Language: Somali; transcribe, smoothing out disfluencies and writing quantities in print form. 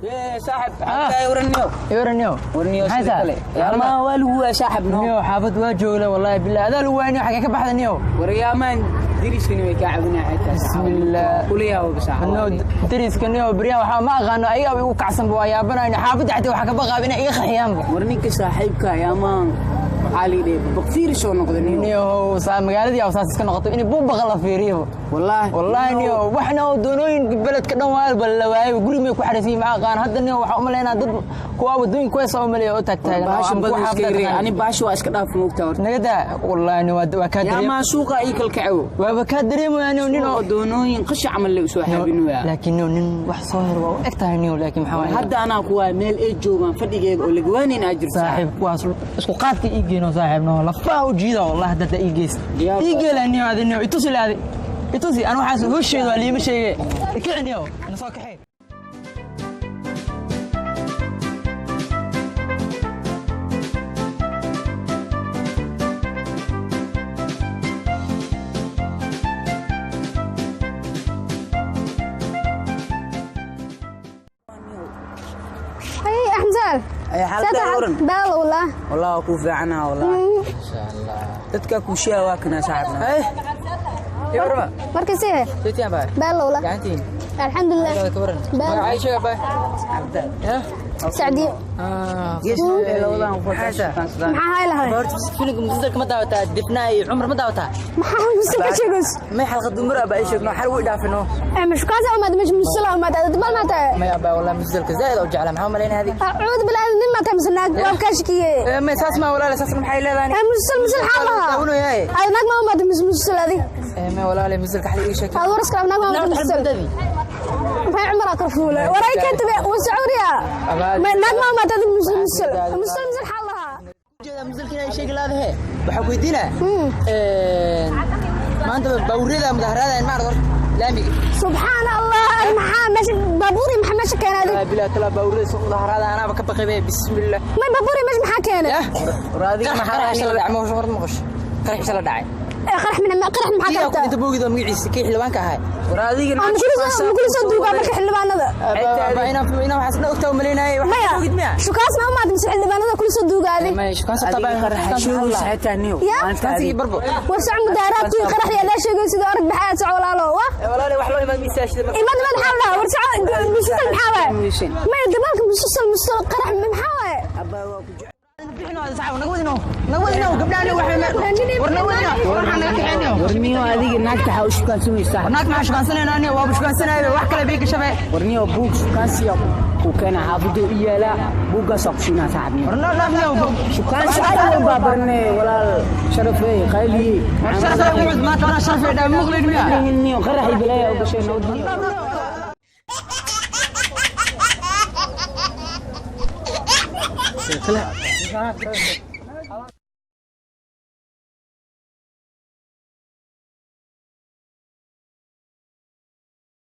يا صاحب حتى يورنيو يا ما هو يا صاحب نيو حافظ واجوله والله بالله هذا الواني حاجه كبحد نيو وريا مان دريس كني كعبنا حتى بسم الله كليا وبصاحب انه دريس كنيو بريا waxa ma aqaano ayaga ugu kacsan buu ayaabana xaafid xataa waxa ka baqaa inay iga xiyaan warninka saaxiibka ya maan xaalide baqfiir soo noqday niyo magaaladii aw saas iska noqoto in buu baqala fiiriyo wallahi niyo waxna doonooyin beledka dhan bal la waayo guri may ku xariisay ma aqaan hadda niyo waxa u maleynaa dad kuwa wadooyin ku soo maleeyo oo tagtaagan ani baashi waa iska dhaaf moogta horta nagada wallahi waa ka dareemo ma suuqa ay kal kaco waa ka dareemo nin oo doonooyin qash amal la soo xabinaya laakiin nin wax soo hor waa egtahay niyo laakiin maxaa hadda ana kuwa meel ay joogan fadhigeed oo lagwaanin ajir saaxiib kuwaas isku qaadka iigeyno saaxiibno lafaa u jiida wallahi hadda iigeys iigeelaniyo adino itusi ana waxa soo hosheedo liima sheegay kiciniyo ana soo kaxay أحمد أي حالة ورن بال والله كوفي عنها والله إن شاء الله تتكاكو شيء واكنا صاحبنا إيه يا مركزيه تيتي يا باي بال والله قاعدين الحمد لله بال عايشة يا باي عبد ها سعدي يس لو ذا وفوتها maxaa haylahay horta filimka musalka ma daawata dibnaay umar ma daawata maxaa musalka sheegos ma xalqad dumar aba ay sheegno xal uu dhaafino مش كذا وما مش مسلا وما تدبل ما تا ما يابا والله musalka زايد oo jecla maxaa maleyn hadi اعوذ بالله ما تمسناك وكاشكيه ما اساس ما ولا اساس maxay leedahay مسل حالها taawno yaay انا ما مش مسلا دي ما ولا لي musalka xal ii sheeg هذا ورس كلام ما مسلا ما عمرك رفوله وراي كنت وسعوديه ما نجم ما تدبل مسل حالها musalka ay sheeg laadahay waxa ku weydiina maanta bawrida mudaharada ma ardo laamiga سبحان الله محمد بابوري محمد شكانا بلا كلا بوري سوق ظهر هذا انا بكبقي بسم الله ما بابوري مش محا كانا راضي ما حرش لا دعمه شهر ما قش قرح لا دعي قرح من محا كنت انت بوغيدو مغيسي كي xilwaanka ahay waraadiga ma kula soo duuba marka xilwaanada ina waxa isna ogtaa maleynay waxa ogid miya shukaasna ma maadin xilwaanada kula soo duugaade ma shukaas tabaan qarxashu saxataniyo antaasi barbo warsac mudaaraad ku qarx ya la sheegay sida arag baxaad socolaalo walaal wax loo imaad miisaashid imaad ma xalla warsac musal xawa ma dabalka musal qarx ma xawa abba waa ku نقودينو قبلاني ورنيو هذيك الناس تحاول شكان سوي صح هناك ما شكان سنة أنا وابو شكان سنة واحد كلا بيك شباب ورنيو بوك شكان سيا وكان حافظه إياه بوكا سقشنا صاحبنا ورنا لا شكان سيا بابرني ولا شرفي خيلي شرفي ما ترى شرفي ده مغلق مياه إني قرح البلايا وبشيء نودي لا